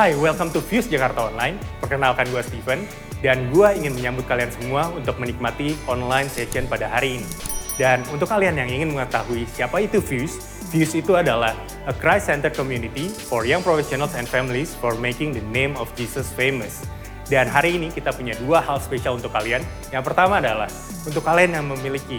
Hai, welcome to Fuse Jakarta Online. Perkenalkan gue Steven, dan gue ingin menyambut kalian semua untuk menikmati online session pada hari ini. Dan untuk kalian yang ingin mengetahui siapa itu Fuse, Fuse itu adalah a Christ-centered community for young professionals and families for making the name of Jesus famous. Dan hari ini kita punya dua hal spesial untuk kalian. Yang pertama adalah untuk kalian yang memiliki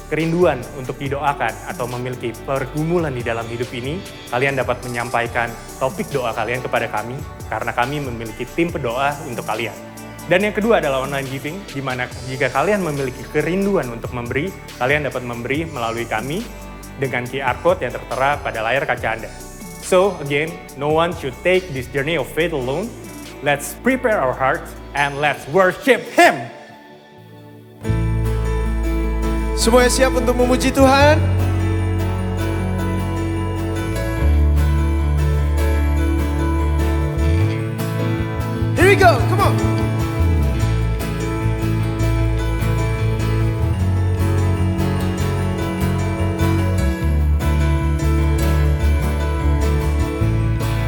kerinduan untuk didoakan atau memiliki pergumulan di dalam hidup ini, kalian dapat menyampaikan topik doa kalian kepada kami karena kami memiliki tim pendoa untuk kalian. Dan yang kedua adalah online giving, di mana jika kalian memiliki kerinduan untuk memberi, kalian dapat memberi melalui kami dengan QR code yang tertera pada layar kaca Anda. So again, no one should take this journey of faith alone. Let's prepare our hearts and let's worship Him. Semuanya siap untuk memuji Tuhan? Here we go, come on!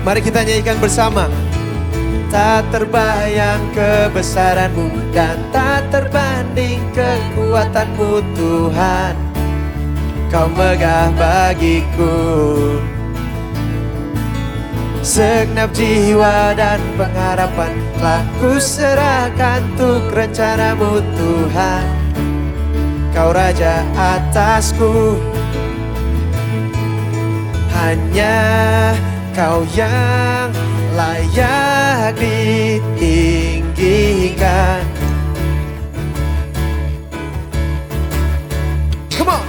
Mari kita nyanyikan bersama. Tak terbayang kebesaran-Mu dan tak terbanding kekuatan-Mu Tuhan. Kau megah bagiku. Segenap jiwa dan pengharapan telah kuserahkan untuk rencana-Mu Tuhan. Kau Raja atasku. Hanya Kau yang layak ditinggikan. Come on.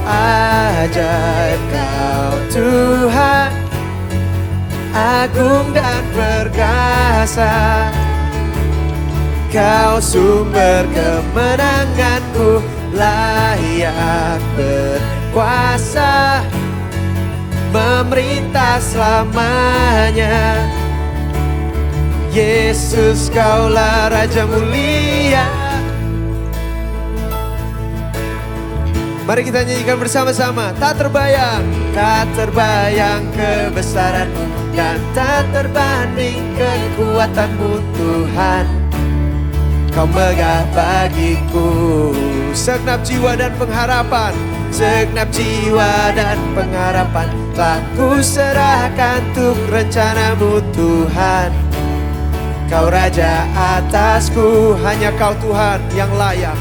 Ajaib Kau Tuhan, agung dan perkasa. Kau sumber kemenanganku, layak berkuasa, memerintah selamanya. Yesus, Kaulah Raja mulia. Mari kita nyanyikan bersama-sama. Tak terbayang kebesaran-Mu dan tak terbanding kekuatan-Mu Tuhan. Kau megah bagiku. Segenap jiwa dan pengharapan, segenap jiwa dan pengharapan telah kuserahkan untuk rencana-Mu Tuhan. Kau Raja atasku, hanya Kau Tuhan yang layak.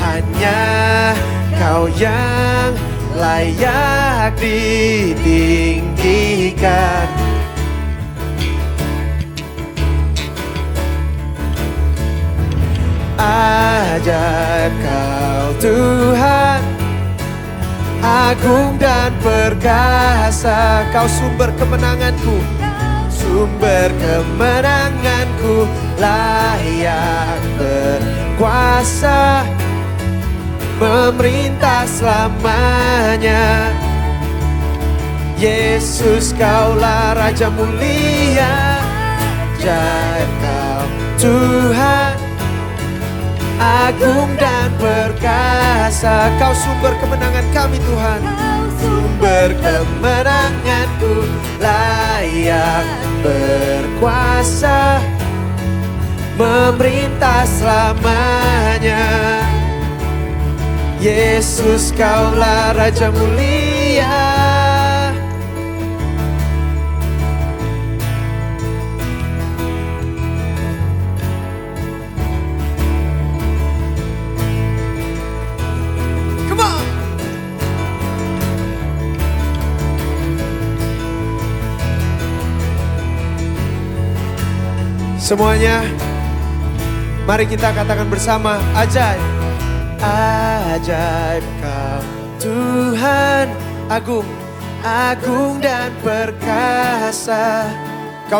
Hanya Kau yang layak ditinggikan. Ajaib Kau Tuhan, agung dan perkasa. Kau sumber kemenanganku, sumber kemenanganku, layak berkuasa, memerintah selamanya. Yesus, Kaulah Raja mulia. Ajaib Kau Tuhan, agung dan perkasa. Kau sumber kemenangan kami Tuhan. Sumber kemenanganku, layak berkuasa, memerintah selamanya. Yesus, Kaulah Raja mulia. Semuanya, mari kita katakan bersama. Ajaib, ajaib Kau Tuhan, agung, agung dan perkasa. Kau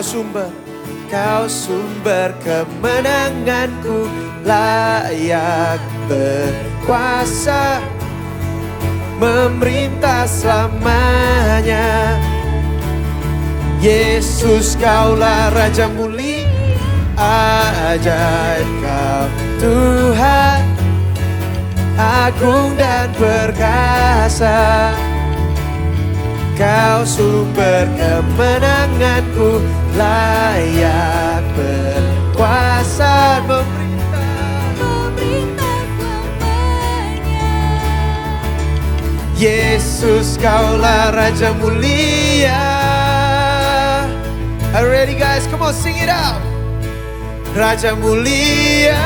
sumber kemenanganku, layak berkuasa, memerintah selamanya. Yesus, Kaulah Raja mulia. Ajaib Kau Tuhan, agung dan perkasa. Kau sumber kemenanganku, layak berkuasa memerintah selamanya. Yesus, Kaulah Raja mulia. Are you ready guys? Come on, sing it out. Raja mulia.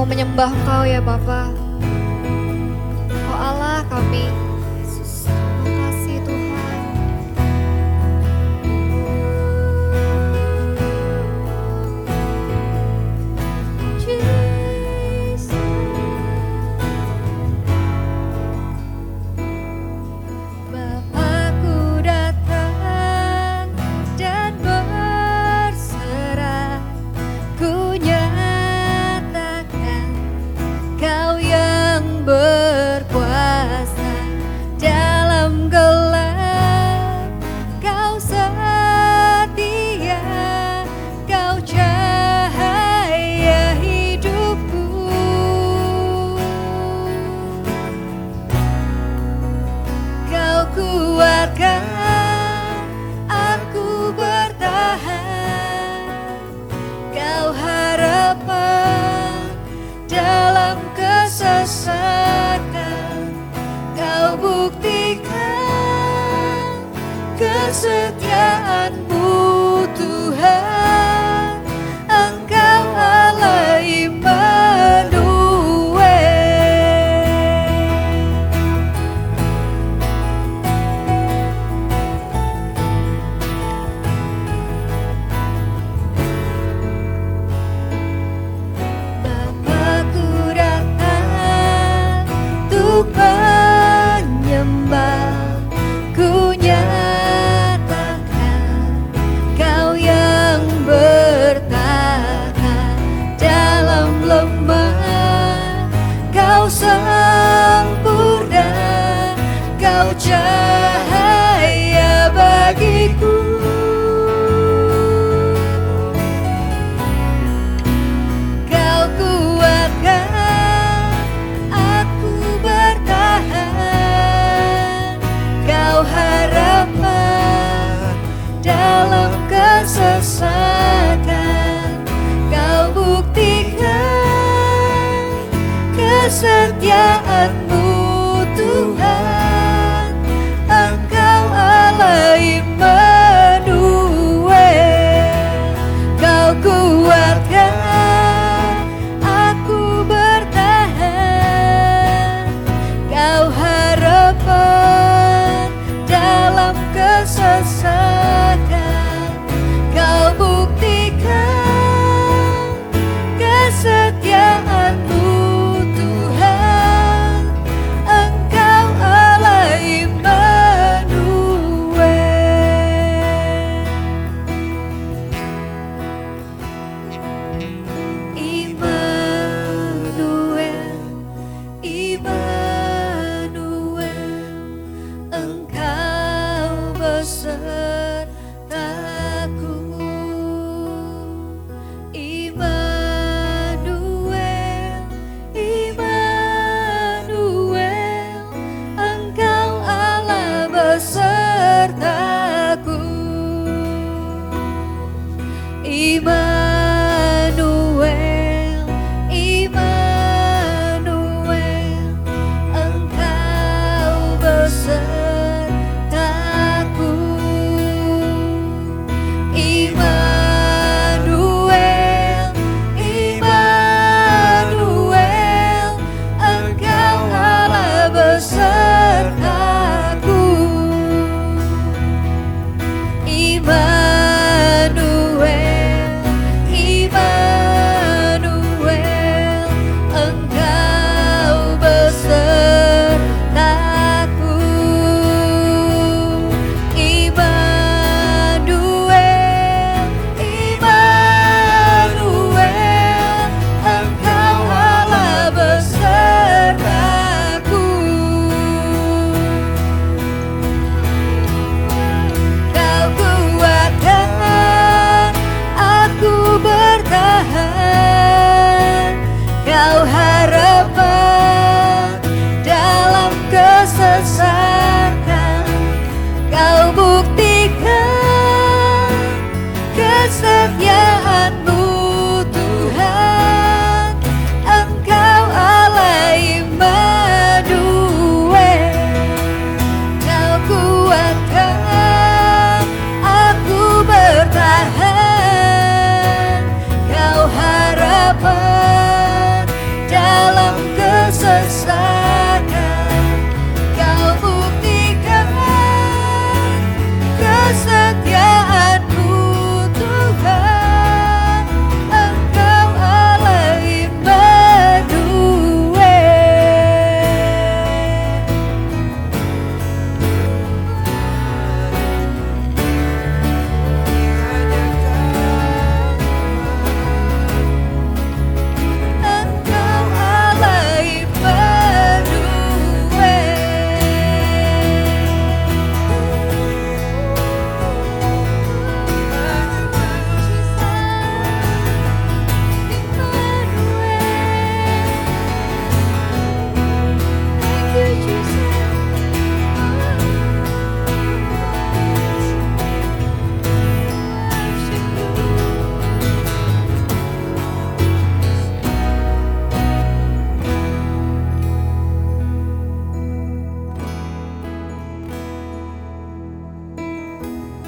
Menyembah Engkau ya Bapa. Engkau Allah kami. Yesus, terima kasih Tuhan. Jesus. Bapa-Ku datang dan berserah, ku Kau yang berkuasa dalam gelap, Kau setia, Kau cahaya hidupku. Kau kuatkan aku bertahan, Kau harapan dalam kesesakan, Kau buktikan kesetiaan-Mu Tuhan. Engkau Allah Immanuel. Menyembah, ku nyatakan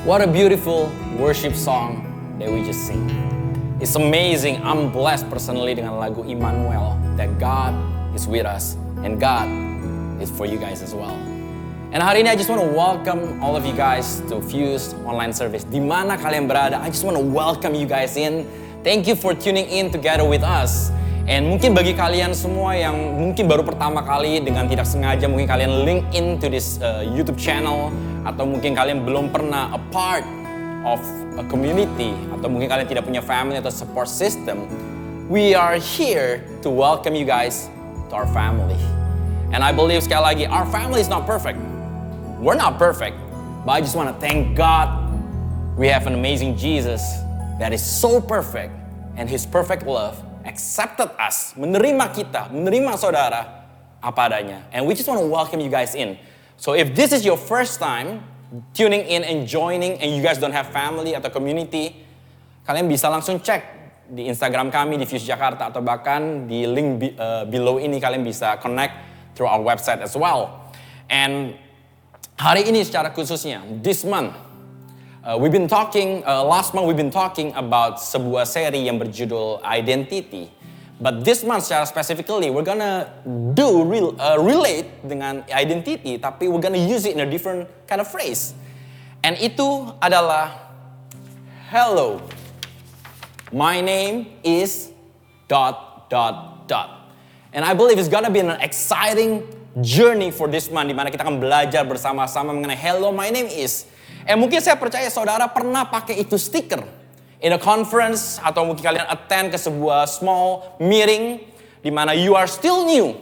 What a beautiful worship song that we just sing. It's amazing. I'm blessed personally dengan lagu Emmanuel, that God is with us and God is for you guys as well. And hari ini I just want to welcome all of you guys to Fuse online service. Di mana kalian berada, I just want to welcome you guys in. Thank you for tuning in together with us. And mungkin bagi kalian semua yang mungkin baru pertama kali dengan tidak sengaja mungkin kalian link into this YouTube channel, atau mungkin kalian belum pernah a part of a community, atau mungkin kalian tidak punya family atau support system, we are here to welcome you guys to our family. And I believe sekali lagi, our family is not perfect. We're not perfect, but I just want to thank God we have an amazing Jesus that is so perfect, and His perfect love accepted us, menerima kita, menerima saudara apa adanya. And we just want to welcome you guys in. So if this is your first time tuning in and joining and you guys don't have family atau community, kalian bisa langsung cek di Instagram kami di Fuse Jakarta, atau bahkan di link below ini kalian bisa connect through our website as well. And hari ini secara khususnya, this month, last month we've been talking about sebuah seri yang berjudul Identity. But this month secara specifically, we're gonna relate dengan identity, tapi we're gonna use it in a different kind of phrase. And itu adalah, hello, my name is ... And I believe it's gonna be an exciting journey for this month, di mana kita akan belajar bersama-sama mengenai hello, my name is. And mungkin saya percaya saudara pernah pakai itu stiker in a conference, atau mungkin kalian attend ke sebuah small meeting di mana you are still new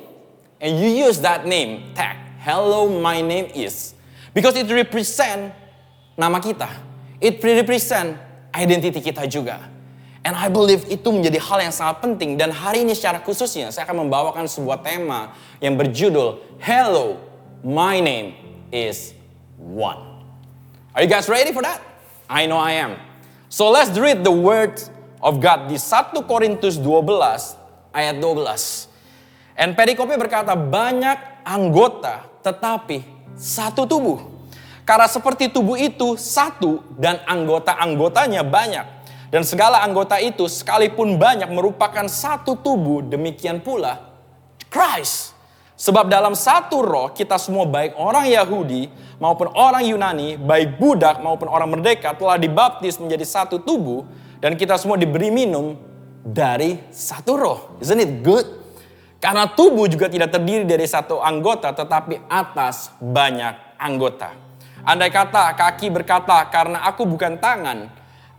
and you use that name tag, hello my name is, because it represent nama kita, it represent identity kita juga. And I believe itu menjadi hal yang sangat penting. Dan hari ini secara khususnya saya akan membawakan sebuah tema yang berjudul hello my name is one. Are you guys ready for that? I know I am. So let's read the word of God di 1 Korintus 12 ayat 12. And perikopnya berkata, banyak anggota tetapi satu tubuh. Karena seperti tubuh itu satu dan anggota-anggotanya banyak. Dan segala anggota itu sekalipun banyak merupakan satu tubuh, demikian pula Christ. Sebab dalam satu roh kita semua, baik orang Yahudi maupun orang Yunani, baik budak maupun orang merdeka, telah dibaptis menjadi satu tubuh, dan kita semua diberi minum dari satu roh. Isn't it good? Karena tubuh juga tidak terdiri dari satu anggota, tetapi atas banyak anggota. Andai kata kaki berkata, karena aku bukan tangan,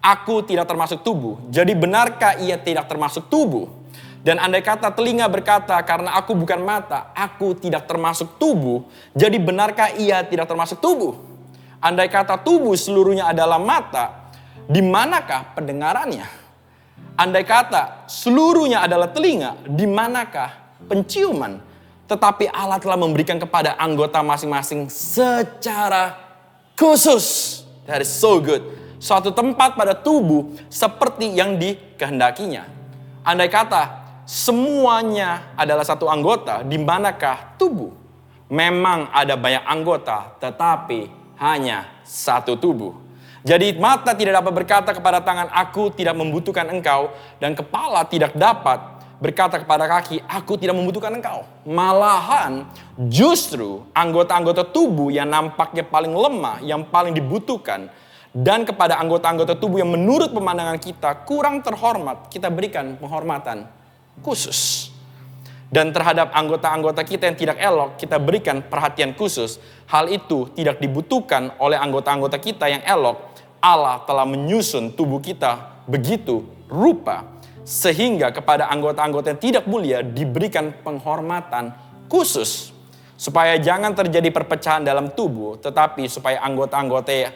aku tidak termasuk tubuh. Jadi benarkah ia tidak termasuk tubuh? Dan andai kata telinga berkata, karena aku bukan mata, aku tidak termasuk tubuh. Jadi benarkah ia tidak termasuk tubuh? Andai kata tubuh seluruhnya adalah mata, di manakah pendengarannya? Andai kata seluruhnya adalah telinga, di manakah penciuman? Tetapi Allah telah memberikan kepada anggota masing-masing secara khusus. That is so good. Suatu tempat pada tubuh seperti yang dikehendakinya. Andai kata semuanya adalah satu anggota, di manakah tubuh? Memang ada banyak anggota, tetapi hanya satu tubuh. Jadi mata tidak dapat berkata kepada tangan, aku tidak membutuhkan engkau. Dan kepala tidak dapat berkata kepada kaki, aku tidak membutuhkan engkau. Malahan justru anggota-anggota tubuh yang nampaknya paling lemah, yang paling dibutuhkan, dan kepada anggota-anggota tubuh yang menurut pemandangan kita kurang terhormat, kita berikan penghormatan khusus. Dan terhadap anggota-anggota kita yang tidak elok, kita berikan perhatian khusus. Hal itu tidak dibutuhkan oleh anggota-anggota kita yang elok. Allah telah menyusun tubuh kita begitu rupa, sehingga kepada anggota-anggota yang tidak mulia diberikan penghormatan khusus. Supaya jangan terjadi perpecahan dalam tubuh, tetapi supaya anggota-anggota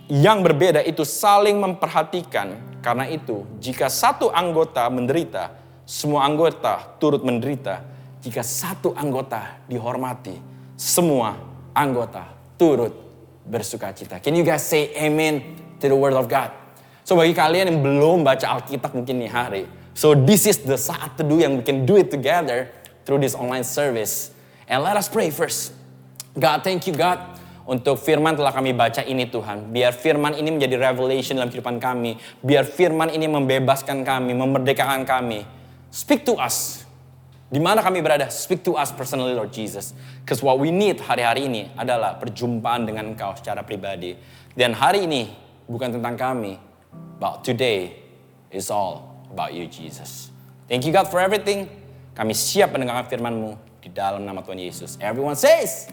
yang berbeda itu saling memperhatikan. Karena itu, jika satu anggota menderita, semua anggota turut menderita. Jika satu anggota dihormati, semua anggota turut bersukacita. Can you guys say amen to the word of God? So bagi kalian yang belum baca Alkitab mungkin nih hari, so this is the saat teduh yang we can do it together through this online service. And let us pray first. God, thank you God Untuk firman telah kami baca ini Tuhan. Biar firman ini menjadi revelation dalam kehidupan kami. Biar firman ini membebaskan kami, memerdekakan kami. Speak to us. Di mana kami berada, speak to us personally Lord Jesus. Because what we need hari-hari ini adalah perjumpaan dengan Engkau secara pribadi. Dan hari ini bukan tentang kami, but today is all about you Jesus. Thank you God for everything. Kami siap mendengarkan firman-Mu di dalam nama Tuhan Yesus. Everyone says,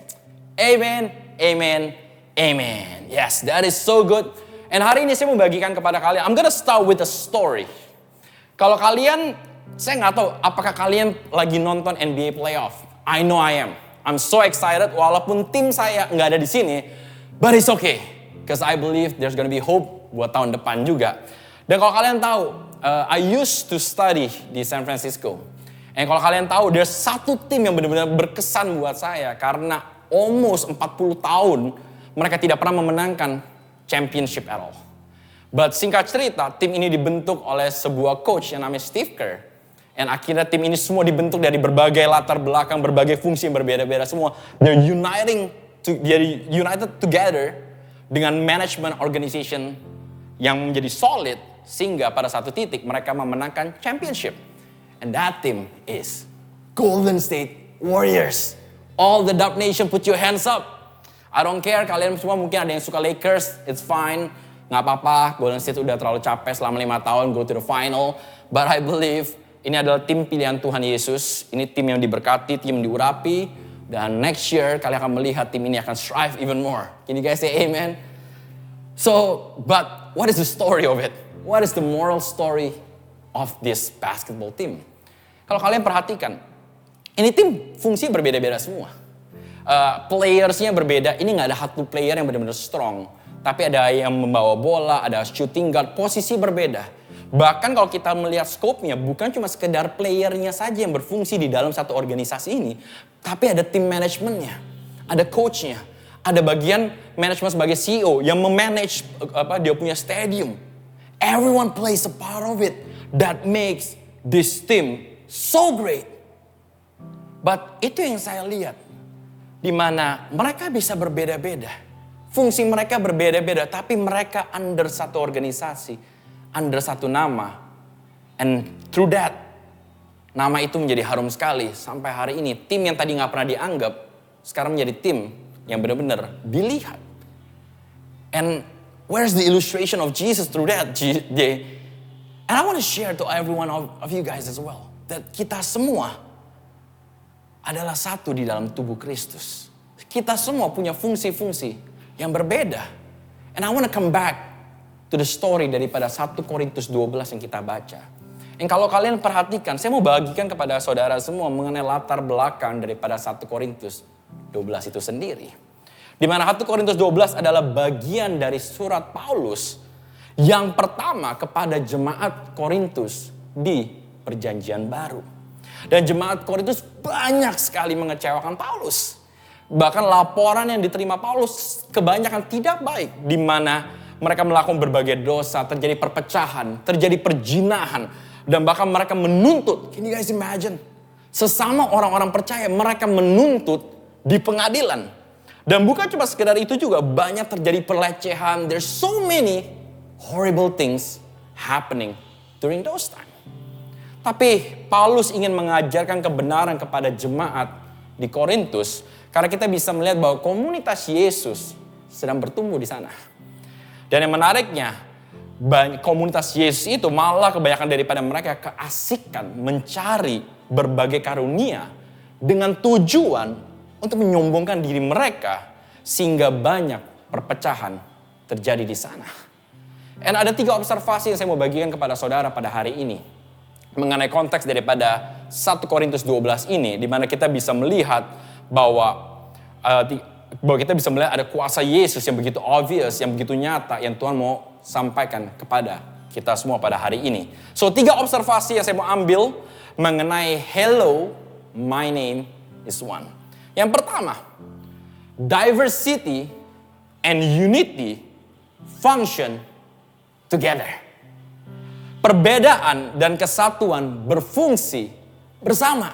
Amen, Amen, Amen. Yes, that is so good. And hari ini saya mau bagikan kepada kalian. I'm gonna start with a story. Kalau kalian, saya nggak tahu apakah kalian lagi nonton NBA playoff. I know I am. I'm so excited walaupun tim saya nggak ada di sini. But it's okay. Because I believe there's gonna be hope buat tahun depan juga. Dan kalau kalian tahu, I used to study di San Francisco. And kalau kalian tahu, there's satu tim yang benar-benar berkesan buat saya. Karena almost 40 tahun mereka tidak pernah memenangkan championship at all. But singkat cerita, tim ini dibentuk oleh sebuah coach yang namanya Steve Kerr. And akhirnya tim ini semua dibentuk dari berbagai latar belakang, berbagai fungsi yang berbeda-beda semua. They're united together dengan management organization yang menjadi solid. Sehingga pada satu titik mereka memenangkan championship. And that team is Golden State Warriors. All the Dub Nation put your hands up. I don't care, kalian semua mungkin ada yang suka Lakers, it's fine. Gak apa-apa, Golden State udah terlalu capek selama 5 tahun, go to the final. But I believe ini adalah tim pilihan Tuhan Yesus. Ini tim yang diberkati, tim yang diurapi. Dan next year kalian akan melihat tim ini akan strive even more. Can you guys say amen? So, but what is the story of it? What is the moral story of this basketball team? Kalau kalian perhatikan, ini tim fungsi berbeda-beda semua. Playersnya berbeda, ini gak ada satu player yang benar-benar strong. Tapi ada yang membawa bola, ada shooting guard, posisi berbeda. Bahkan kalau kita melihat scope-nya, bukan cuma sekedar playernya saja yang berfungsi di dalam satu organisasi ini. Tapi ada tim manajemennya, ada coach-nya, ada bagian manajemen sebagai CEO yang memanage dia punya stadium. Everyone plays a part of it. That makes this team so great. But itu yang saya lihat. Di mana mereka bisa berbeda-beda. Fungsi mereka berbeda-beda, tapi mereka under satu organisasi. Under satu nama. And through that, nama itu menjadi harum sekali. Sampai hari ini, tim yang tadi gak pernah dianggap, sekarang menjadi tim yang benar-benar dilihat. And where's the illustration of Jesus through that? And I want to share to every one of you guys as well. That kita semua adalah satu di dalam tubuh Kristus. Kita semua punya fungsi-fungsi yang berbeda. And I want to come back to the story daripada 1 Korintus 12 yang kita baca. Dan kalau kalian perhatikan, saya mau bagikan kepada saudara semua mengenai latar belakang daripada 1 Korintus 12 itu sendiri. Di mana 1 Korintus 12 adalah bagian dari surat Paulus yang pertama kepada jemaat Korintus di Perjanjian Baru. Dan jemaat Korintus banyak sekali mengecewakan Paulus. Bahkan laporan yang diterima Paulus kebanyakan tidak baik, di mana mereka melakukan berbagai dosa, terjadi perpecahan, terjadi perjinahan, dan bahkan mereka menuntut. Can you guys imagine? Sesama orang-orang percaya, mereka menuntut di pengadilan. Dan bukan cuma sekedar itu juga, banyak terjadi pelecehan. There's so many horrible things happening during those time. Tapi Paulus ingin mengajarkan kebenaran kepada jemaat di Korintus, karena kita bisa melihat bahwa komunitas Yesus sedang bertumbuh di sana. Dan yang menariknya, komunitas Yesus itu malah kebanyakan daripada mereka keasikan mencari berbagai karunia dengan tujuan untuk menyombongkan diri mereka sehingga banyak perpecahan terjadi di sana. Dan ada 3 observasi yang saya mau bagikan kepada saudara pada hari ini mengenai konteks daripada 1 Korintus 12 ini, di mana kita bisa melihat bahwa kita bisa melihat ada kuasa Yesus yang begitu obvious, yang begitu nyata, yang Tuhan mau sampaikan kepada kita semua pada hari ini. So 3 observasi yang saya mau ambil mengenai hello, my name is one. Yang pertama, diversity and unity function together. Perbedaan dan kesatuan berfungsi bersama.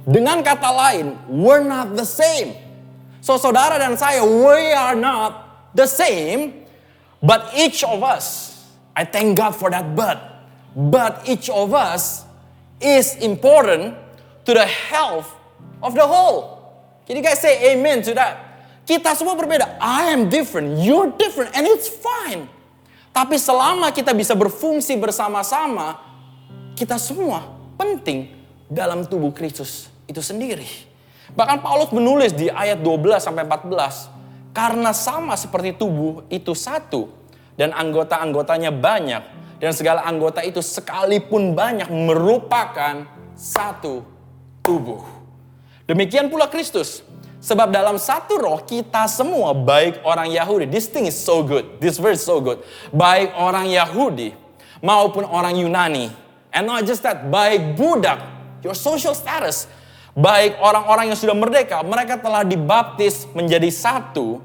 Dengan kata lain, we're not the same. So saudara dan saya, we are not the same, but each of us, I thank God for that but each of us is important to the health of the whole. Can you guys say amen to that? Kita semua berbeda. I am different, you're different, and it's fine. Tapi selama kita bisa berfungsi bersama-sama, kita semua penting dalam tubuh Kristus itu sendiri. Bahkan Paulus menulis di ayat 12-14, karena sama seperti tubuh itu satu, dan anggota-anggotanya banyak, dan segala anggota itu sekalipun banyak merupakan satu tubuh. Demikian pula Kristus. Sebab dalam satu roh kita semua, baik orang Yahudi, this thing is so good, this verse is so good. Baik orang Yahudi maupun orang Yunani. And not just that, baik budak, your social status. Baik orang-orang yang sudah merdeka, mereka telah dibaptis menjadi satu.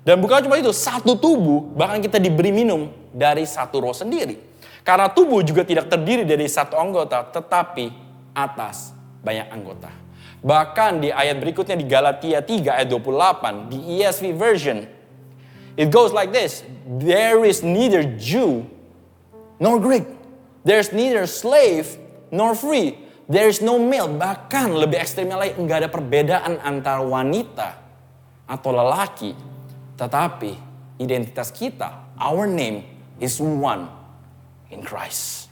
Dan bukan cuma itu, satu tubuh, bahkan kita diberi minum dari satu roh sendiri. Karena tubuh juga tidak terdiri dari satu anggota, tetapi atas banyak anggota. Bahkan di ayat berikutnya di Galatia 3 ayat 28, di ESV version, it goes like this. There is neither Jew nor Greek. There's neither slave nor free. There is no male. Bahkan lebih ekstrimnya lagi, enggak ada perbedaan antara wanita atau lelaki. Tetapi identitas kita, our name is one in Christ.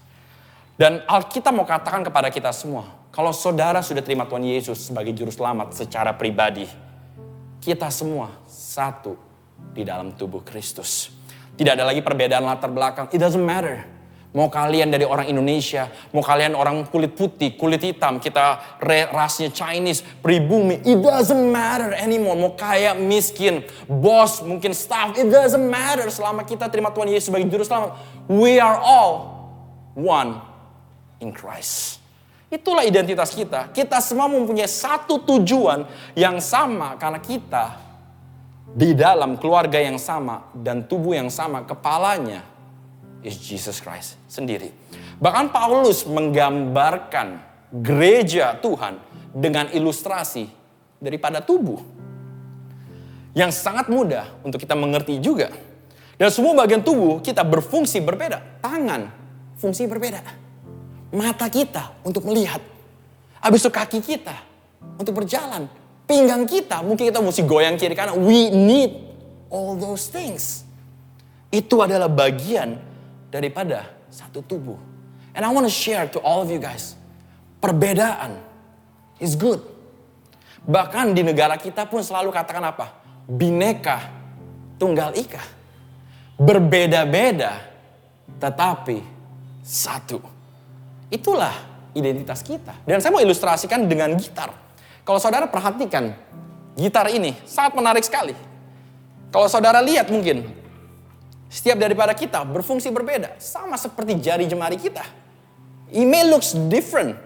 Dan Alkitab mau katakan kepada kita semua, kalau saudara sudah terima Tuhan Yesus sebagai juru selamat secara pribadi, kita semua satu di dalam tubuh Kristus. Tidak ada lagi perbedaan latar belakang. It doesn't matter. Mau kalian dari orang Indonesia, mau kalian orang kulit putih, kulit hitam, kita rasnya Chinese, pribumi, it doesn't matter anymore. Mau kaya, miskin, bos, mungkin staff, it doesn't matter selama kita terima Tuhan Yesus sebagai juru selamat. We are all one in Christ. Itulah identitas kita. Kita semua mempunyai satu tujuan yang sama karena kita di dalam keluarga yang sama dan tubuh yang sama. Kepalanya is Jesus Christ sendiri. Bahkan Paulus menggambarkan gereja Tuhan dengan ilustrasi daripada tubuh yang sangat mudah untuk kita mengerti juga. Dan semua bagian tubuh kita berfungsi berbeda. Tangan fungsi berbeda. Mata kita untuk melihat. Habis itu kaki kita untuk berjalan. Pinggang kita mungkin kita mesti goyang kiri kanan. We need all those things. Itu adalah bagian daripada satu tubuh. And I want to share to all of you guys. Perbedaan is good. Bahkan di negara kita pun selalu katakan apa? Bhinneka Tunggal Ika. Berbeda-beda tetapi satu. Itulah identitas kita. Dan saya mau ilustrasikan dengan gitar. Kalau saudara perhatikan, gitar ini sangat menarik sekali. Kalau saudara lihat mungkin, setiap daripada kita berfungsi berbeda. Sama seperti jari jemari kita. It may looks different.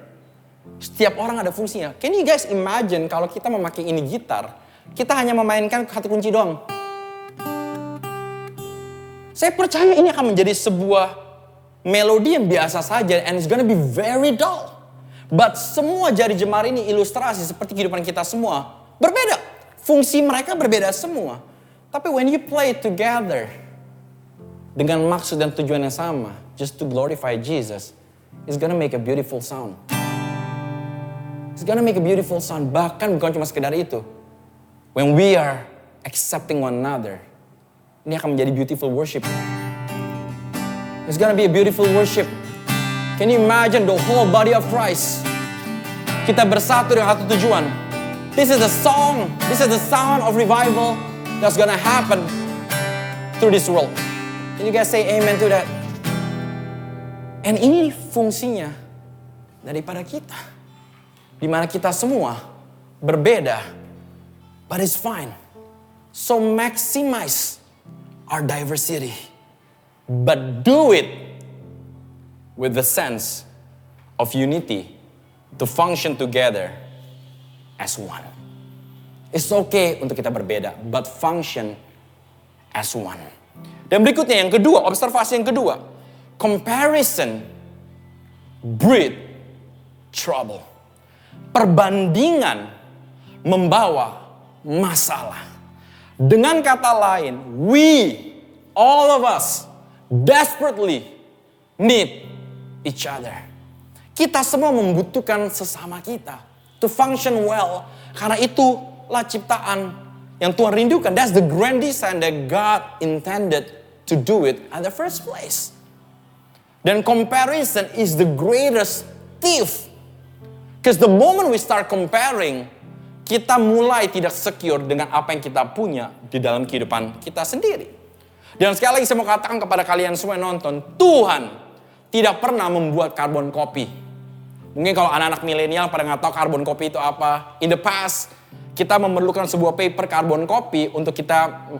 Setiap orang ada fungsinya. Can you guys imagine kalau kita memakai ini gitar, kita hanya memainkan satu kunci doang. Saya percaya ini akan menjadi sebuah melodi yang biasa saja and it's gonna be very dull. But semua jari jemari ini ilustrasi seperti kehidupan kita semua. Berbeda. Fungsi mereka berbeda semua. Tapi when you play it together dengan maksud dan tujuan yang sama, just to glorify Jesus, it's gonna make a beautiful sound. It's gonna make a beautiful sound. Bahkan bukan cuma sekedar itu. When we are accepting one another, ini akan menjadi beautiful worship. It's gonna be a beautiful worship. Can you imagine the whole body of Christ? Kita bersatu dengan satu tujuan. This is the song, this is the sound of revival that's gonna happen through this world. Can you guys say amen to that? And ini fungsinya daripada kita. Di mana kita semua berbeda, but it's fine. So maximize our diversity. But do it with the sense of unity to function together as one. It's okay untuk kita berbeda, but function as one. Dan berikutnya yang kedua, observasi yang kedua. Comparison breed trouble. Perbandingan membawa masalah. Dengan kata lain, all of us, desperately need each other. Kita semua membutuhkan sesama kita to function well. Karena itulah ciptaan yang Tuhan rindukan. That's the grand design that God intended to do it in the first place. Dan comparison is the greatest thief. Because the moment we start comparing, kita mulai tidak secure dengan apa yang kita punya di dalam kehidupan kita sendiri. Dan sekali lagi saya mau katakan kepada kalian semua yang nonton, Tuhan tidak pernah membuat carbon copy. Mungkin kalau anak-anak milenial pada nggak tahu carbon copy itu apa. In the past, kita memerlukan sebuah paper carbon copy untuk kita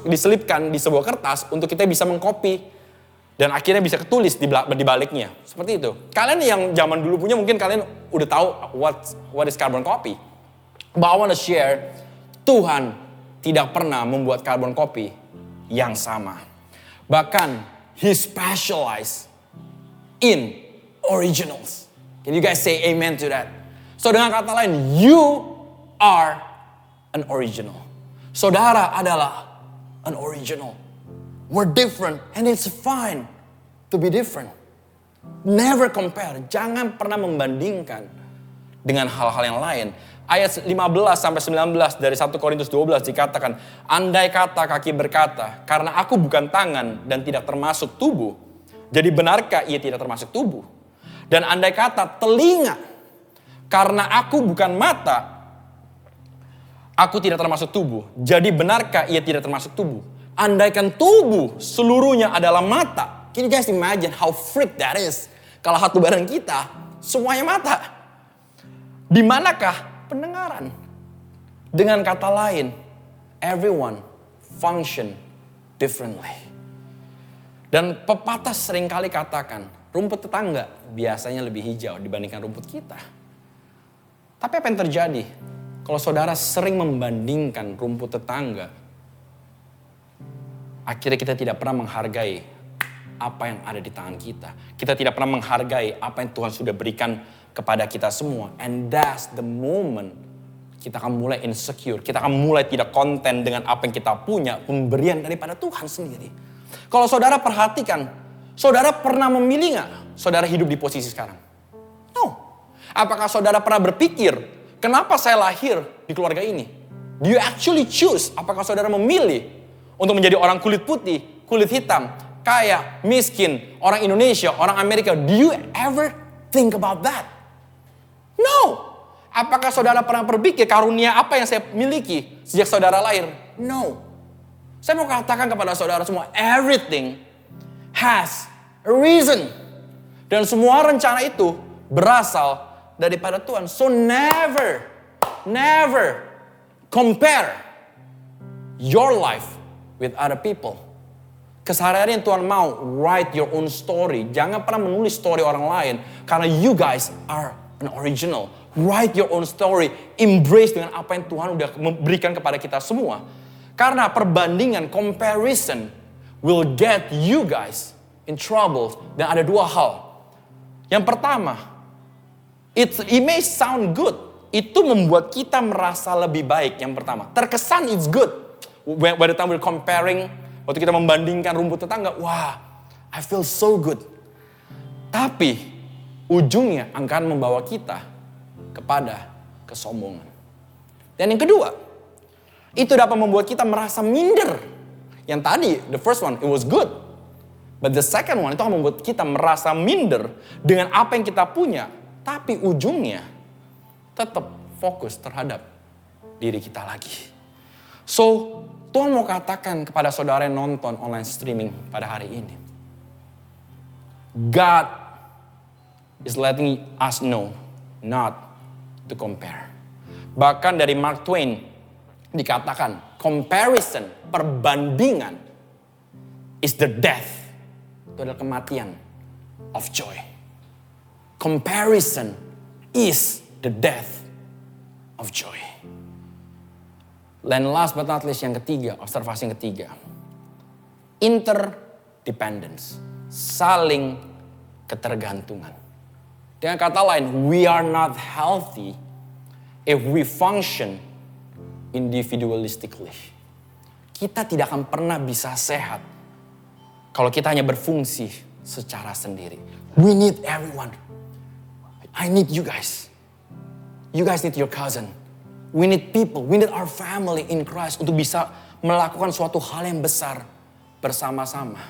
diselipkan di sebuah kertas untuk kita bisa mengcopy dan akhirnya bisa ketulis di baliknya. Seperti itu. Kalian yang zaman dulu punya mungkin kalian udah tahu what is carbon copy. But I want to share, Tuhan tidak pernah membuat carbon copy yang sama. Bahkan He specialized in originals. Can you guys say amen to that? So dengan kata lain, you are an original. Saudara adalah an original. We're different and it's fine to be different. Never compare. Jangan pernah membandingkan dengan hal-hal yang lain. Ayat 15 sampai 19 dari 1 Korintus 12 dikatakan, andai kata kaki berkata, karena aku bukan tangan dan tidak termasuk tubuh, jadi benarkah ia tidak termasuk tubuh? Dan andai kata telinga, karena aku bukan mata, aku tidak termasuk tubuh. Jadi benarkah ia tidak termasuk tubuh? Andaikan tubuh seluruhnya adalah mata. Can you guys imagine how freak that is? Kalau satu badan kita, semuanya mata. Di manakah pendengaran? Dengan kata lain, everyone function differently. Dan pepatah seringkali katakan, rumput tetangga biasanya lebih hijau dibandingkan rumput kita. Tapi apa yang terjadi kalau saudara sering membandingkan rumput tetangga? Akhirnya kita tidak pernah menghargai apa yang ada di tangan kita. Kita tidak pernah menghargai apa yang Tuhan sudah berikan kepada kita semua. And that's the moment kita akan mulai insecure. Kita akan mulai tidak konten dengan apa yang kita punya. Pemberian daripada Tuhan sendiri. Kalau saudara perhatikan, saudara pernah memilih gak saudara hidup di posisi sekarang? No. Apakah saudara pernah berpikir, kenapa saya lahir di keluarga ini? Do you actually choose? Apakah saudara memilih untuk menjadi orang kulit putih, kulit hitam, kaya, miskin, orang Indonesia, orang Amerika? Do you ever think about that? No. Apakah saudara pernah berpikir karunia apa yang saya miliki sejak saudara lahir? No. Saya mau katakan kepada saudara semua, everything has a reason. Dan semua rencana itu berasal daripada Tuhan. So never compare your life with other people. Keseharian yang Tuhan mau, write your own story. Jangan pernah menulis story orang lain. Karena you guys are an original. Write your own story. Embrace dengan apa yang Tuhan udah memberikan kepada kita semua. Karena perbandingan, comparison will get you guys in trouble. Dan ada dua hal. Yang pertama, it may sound good. Itu membuat kita merasa lebih baik yang pertama. Terkesan it's good. By the time we're comparing, waktu kita membandingkan rumput tetangga, wah, I feel so good. Tapi, ujungnya akan membawa kita kepada kesombongan. Dan yang kedua, itu dapat membuat kita merasa minder. Yang tadi, the first one, it was good. But the second one, itu akan membuat kita merasa minder dengan apa yang kita punya. Tapi ujungnya, tetap fokus terhadap diri kita lagi. So, Tuhan mau katakan kepada saudara yang nonton online streaming pada hari ini. God is letting us know not to compare. Bahkan dari Mark Twain dikatakan, comparison, perbandingan is the death. Itu adalah kematian of joy. Comparison is the death of joy. And last but not least yang ketiga, observasi yang ketiga. Interdependence. Saling ketergantungan. Dengan kata lain, we are not healthy if we function individualistically. Kita tidak akan pernah bisa sehat kalau kita hanya berfungsi secara sendiri. We need everyone. I need you guys. You guys need your cousin. We need people. We need our family in Christ untuk bisa melakukan suatu hal yang besar bersama-sama.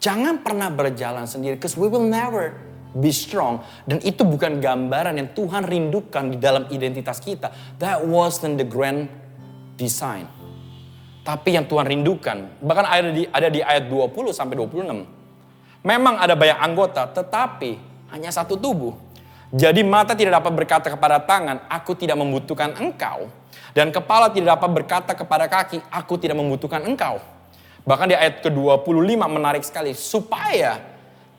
Jangan pernah berjalan sendiri, because we will never be strong. Dan itu bukan gambaran yang Tuhan rindukan di dalam identitas kita. That wasn't the grand design. Tapi yang Tuhan rindukan, bahkan ada di ayat 20 sampai 26. Memang ada banyak anggota, tetapi hanya satu tubuh. Jadi mata tidak dapat berkata kepada tangan, aku tidak membutuhkan engkau. Dan kepala tidak dapat berkata kepada kaki, aku tidak membutuhkan engkau. Bahkan di ayat ke-25 menarik sekali, supaya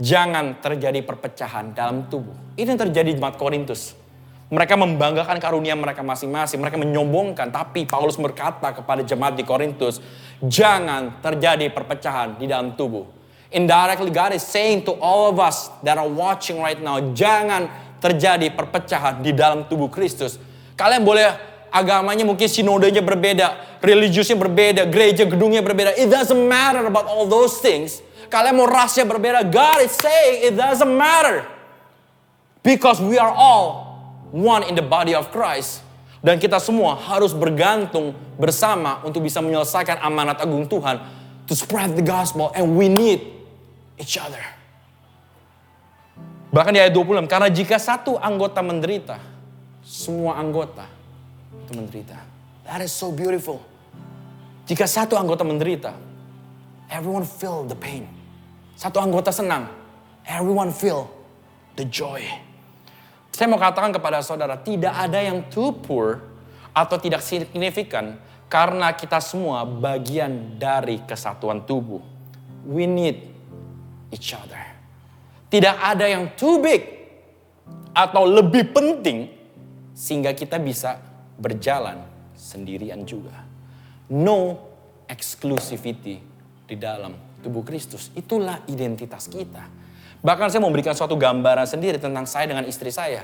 jangan terjadi perpecahan dalam tubuh. Ini yang terjadi di jemaat Korintus. Mereka membanggakan karunia mereka masing-masing, mereka menyombongkan. Tapi Paulus berkata kepada jemaat di Korintus, jangan terjadi perpecahan di dalam tubuh. Indirectly God is saying to all of us that are watching right now, jangan terjadi perpecahan di dalam tubuh Kristus. Kalian boleh agamanya mungkin sinodenya berbeda, religiusnya berbeda, gereja gedungnya berbeda. It doesn't matter about all those things. Kalian mau rasnya berbeda, God is saying it doesn't matter. Because we are all one in the body of Christ. Dan kita semua harus bergantung bersama untuk bisa menyelesaikan amanat agung Tuhan. To spread the gospel, and we need each other. Bahkan di ayat 26, karena jika satu anggota menderita, semua anggota itu menderita. That is so beautiful. Jika satu anggota menderita, everyone feel the pain. Satu anggota senang, everyone feel the joy. Saya mau katakan kepada saudara, tidak ada yang too poor atau tidak signifikan karena kita semua bagian dari kesatuan tubuh. We need each other. Tidak ada yang too big atau lebih penting sehingga kita bisa berjalan sendirian juga. No exclusivity di dalam tubuh Kristus. Itulah identitas kita. Bahkan saya mau memberikan suatu gambaran sendiri tentang saya dengan istri saya.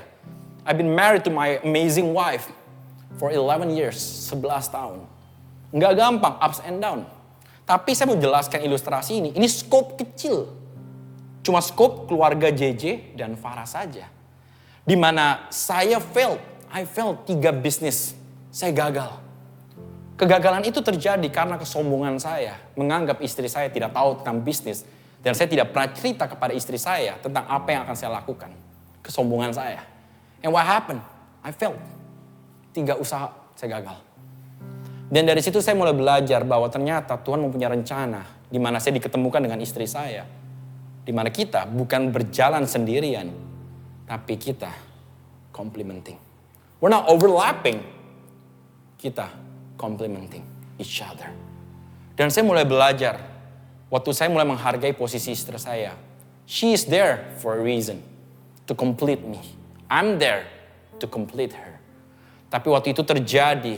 I've been married to my amazing wife for 11 years, 11 tahun. Nggak gampang, ups and down. Tapi saya mau jelaskan ilustrasi ini. Ini scope kecil. Cuma scope keluarga JJ dan Farah saja. Di mana saya I failed 3 bisnis. Saya gagal. Kegagalan itu terjadi karena kesombongan saya. Menganggap istri saya tidak tahu tentang bisnis. Dan saya tidak pernah cerita kepada istri saya tentang apa yang akan saya lakukan. Kesombongan saya. And what happened? I failed. 3 usaha saya gagal. Dan dari situ saya mulai belajar bahwa ternyata Tuhan mempunyai rencana. Di mana saya diketemukan dengan istri saya. Di mana kita bukan berjalan sendirian. Tapi kita complementing. We're not overlapping. Kita complementing each other. Dan saya mulai belajar. Waktu saya mulai menghargai posisi istri saya. She is there for a reason. To complete me. I'm there to complete her. Tapi waktu itu terjadi,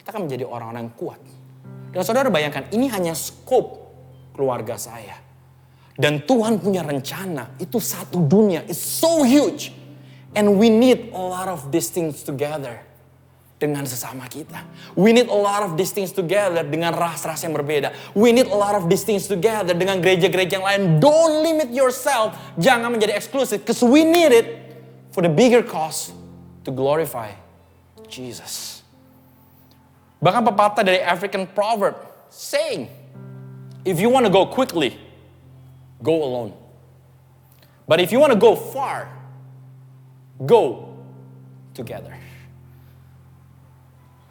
kita akan menjadi orang-orang yang kuat. Dan saudara bayangkan, ini hanya skop keluarga saya. Dan Tuhan punya rencana, itu satu dunia. It's so huge. And we need a lot of these things together. Dengan sesama kita. We need a lot of these things together dengan ras-ras yang berbeda. We need a lot of these things together dengan gereja-gereja yang lain. Don't limit yourself. Jangan menjadi eksklusif. Because we need it for the bigger cause to glorify Jesus. Bahkan pepatah dari African proverb saying, if you want to go quickly, go alone. But if you want to go far, go together.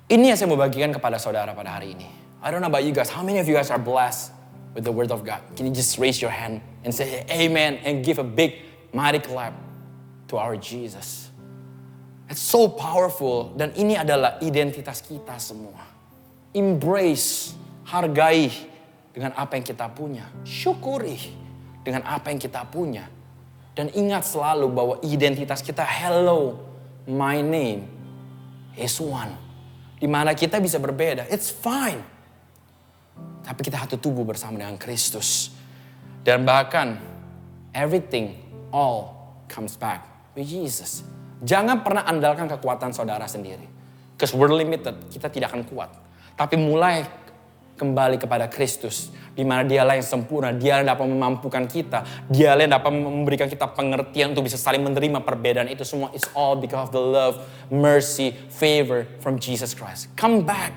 Ini yang saya mau bagikan kepada saudara pada hari ini. I don't know about you guys. How many of you guys are blessed with the word of God? Can you just raise your hand and say amen and give a big mighty clap to our Jesus. It's so powerful dan ini adalah identitas kita semua. Embrace, hargai dengan apa yang kita punya. Syukuri dengan apa yang kita punya. Dan ingat selalu bahwa identitas kita, hello, my name is one. Di mana kita bisa berbeda, it's fine. Tapi kita satu tubuh bersama dengan Kristus. Dan bahkan, everything, all comes back with Jesus. Jangan pernah andalkan kekuatan saudara sendiri. Because we're limited, kita tidak akan kuat. Tapi mulai kembali kepada Kristus, di mana Dialah yang sempurna, Dialah yang dapat memampukan kita, Dialah yang dapat memberikan kita pengertian untuk bisa saling menerima perbedaan itu semua. It's all because of the love, mercy, favor from Jesus Christ. Come back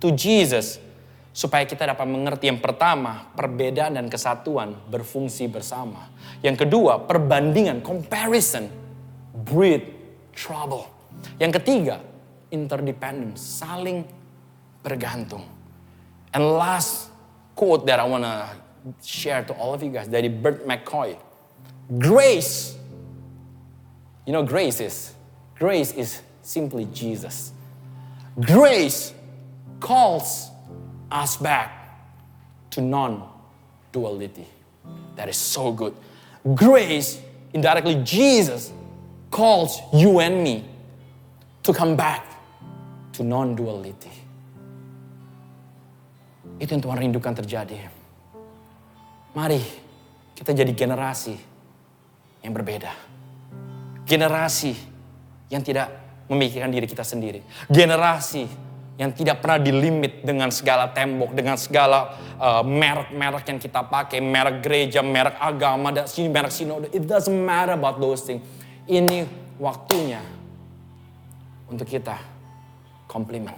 to Jesus supaya kita dapat mengerti. Yang pertama, perbedaan dan kesatuan berfungsi bersama. Yang kedua, perbandingan, comparison, breed trouble. Yang ketiga, interdependence, saling bergantung. And last quote that I want to share to all of you guys dari Bert McCoy. Grace. You know grace is? Grace is simply Jesus. Grace calls us back to non-duality. That is so good. Grace, indirectly Jesus, calls you and me to come back to non-duality. Itu yang Tuhan rindukan terjadi. Mari kita jadi generasi yang berbeda. Generasi yang tidak memikirkan diri kita sendiri. Generasi yang tidak pernah dilimit dengan segala tembok, dengan segala merek-merek yang kita pakai, merek gereja, merek agama, dan merek sinode. It doesn't matter about those things. Ini waktunya untuk kita komplimen.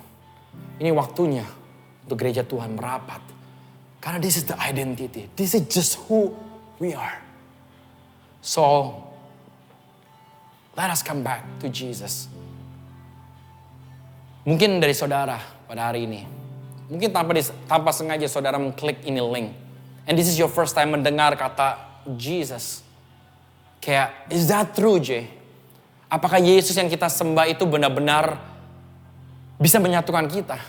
Ini waktunya untuk gereja Tuhan merapat. Karena this is the identity. This is just who we are. So, let us come back to Jesus. Mungkin dari saudara pada hari ini. Mungkin tanpa sengaja saudara mengklik ini link. And this is your first time mendengar kata Jesus. Kayak, is that true, Jay? Apakah Yesus yang kita sembah itu benar-benar bisa menyatukan kita?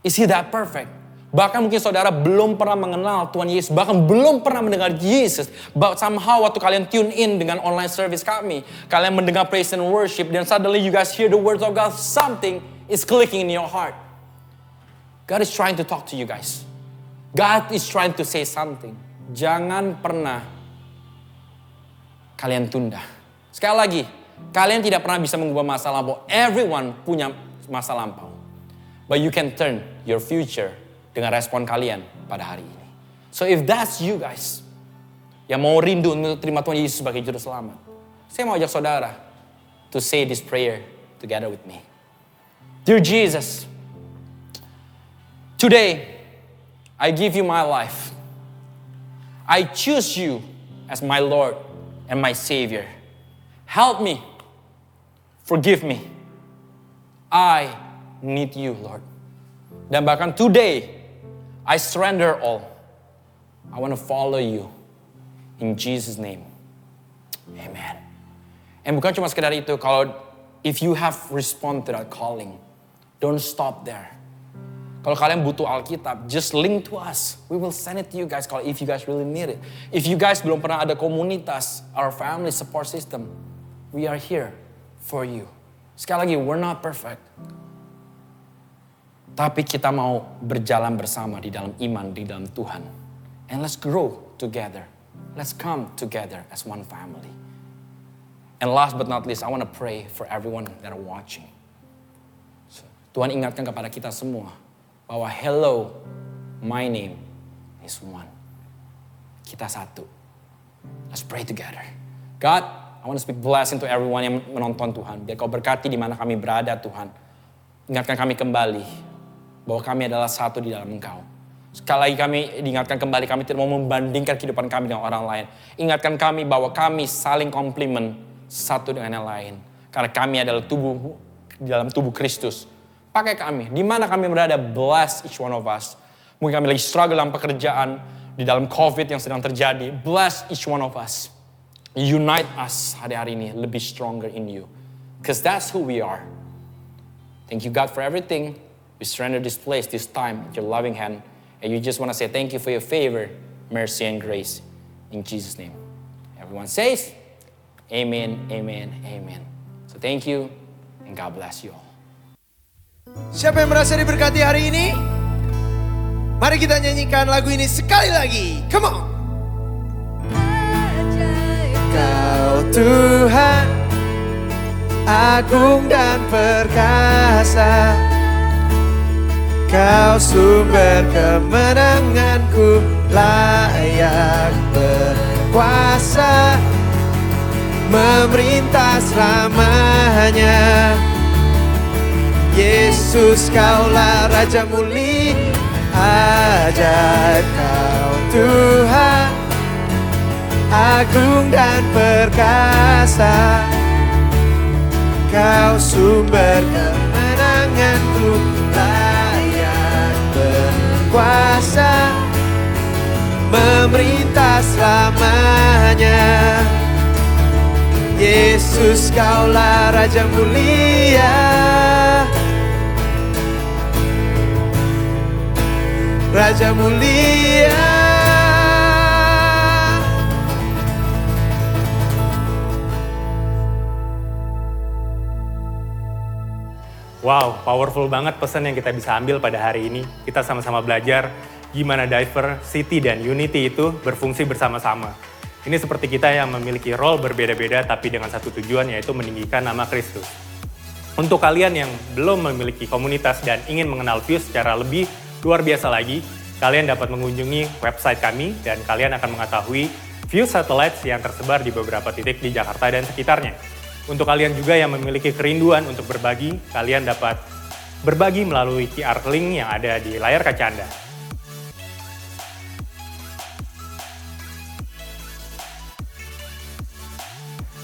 Is he that perfect? Bahkan mungkin saudara belum pernah mengenal Tuhan Yesus. Bahkan belum pernah mendengar Yesus. But somehow waktu kalian tune in dengan online service kami. Kalian mendengar praise and worship. Dan suddenly you guys hear the words of God. Something is clicking in your heart. God is trying to talk to you guys. God is trying to say something. Jangan pernah kalian tunda. Sekali lagi, kalian tidak pernah bisa mengubah masa lampau. Everyone punya masa lampau. But you can turn your future dengan respon kalian pada hari ini. So if that's you guys, yang mau rindu untuk terima Tuhan Yesus sebagai juru selamat, saya mau ajak saudara to say this prayer together with me. Dear Jesus, today I give you my life. I choose you as my Lord and my Savior. Help me. Forgive me. I need you, Lord. Dan bahkan today, I surrender all. I want to follow you. In Jesus' name. Amen. And bukan cuma sekedar itu, kalau if you have responded to that calling, don't stop there. Kalau kalian butuh Alkitab, just link to us. We will send it to you guys if you guys really need it. If you guys belum pernah ada komunitas, our family support system, we are here for you. Sekali lagi, we're not perfect. Tapi kita mau berjalan bersama di dalam iman, di dalam Tuhan. And let's grow together. Let's come together as one family. And last but not least, I want to pray for everyone that are watching. So, Tuhan ingatkan kepada kita semua bahwa hello, my name is one. Kita satu. Let's pray together. God, I want to speak blessing to everyone yang menonton Tuhan. Biar kau berkati di mana kami berada, Tuhan. Ingatkan kami kembali bahwa kami adalah satu di dalam Engkau. Sekali lagi kami diingatkan kembali, kami tidak mau membandingkan kehidupan kami dengan orang lain. Ingatkan kami bahwa kami saling komplimen satu dengan yang lain. Karena kami adalah tubuh di dalam tubuh Kristus. Pakai kami, di mana kami berada, bless each one of us. Mungkin kami lagi struggle dalam pekerjaan, di dalam COVID yang sedang terjadi. Bless each one of us. Unite us hari-hari ini, lebih stronger in you. Because that's who we are. Thank you God for everything. We surrender this place, this time, at your loving hand. And you just want to say thank you for your favor, mercy, and grace. In Jesus' name. Everyone says, amen, amen, amen. So thank you, and God bless you all. Siapa yang merasa diberkati hari ini? Mari kita nyanyikan lagu ini sekali lagi. Come on. Kau Tuhan, agung dan perkasa. Kau sumber kemenanganku, layak berkuasa, memerintah selamanya. Yesus, Kaulah Raja mulia, ajaib Kau Tuhan, agung dan perkasa. Kau sumber kemenanganku, layak berkuasa, memerintah selamanya. Yesus, Kaulah Raja mulia, Raja mulia. Wow, powerful banget pesan yang kita bisa ambil pada hari ini. Kita sama-sama belajar gimana Diver, City, dan Unity itu berfungsi bersama-sama. Ini seperti kita yang memiliki role berbeda-beda tapi dengan satu tujuan, yaitu meninggikan nama Kristus. Untuk kalian yang belum memiliki komunitas dan ingin mengenal Fuse secara lebih luar biasa lagi, kalian dapat mengunjungi website kami dan kalian akan mengetahui Fuse satellites yang tersebar di beberapa titik di Jakarta dan sekitarnya. Untuk kalian juga yang memiliki kerinduan untuk berbagi, kalian dapat berbagi melalui QR link yang ada di layar kaca Anda.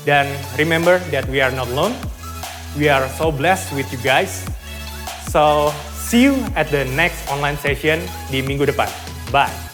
Dan remember that we are not alone. We are so blessed with you guys. So, see you at the next online session di minggu depan. Bye.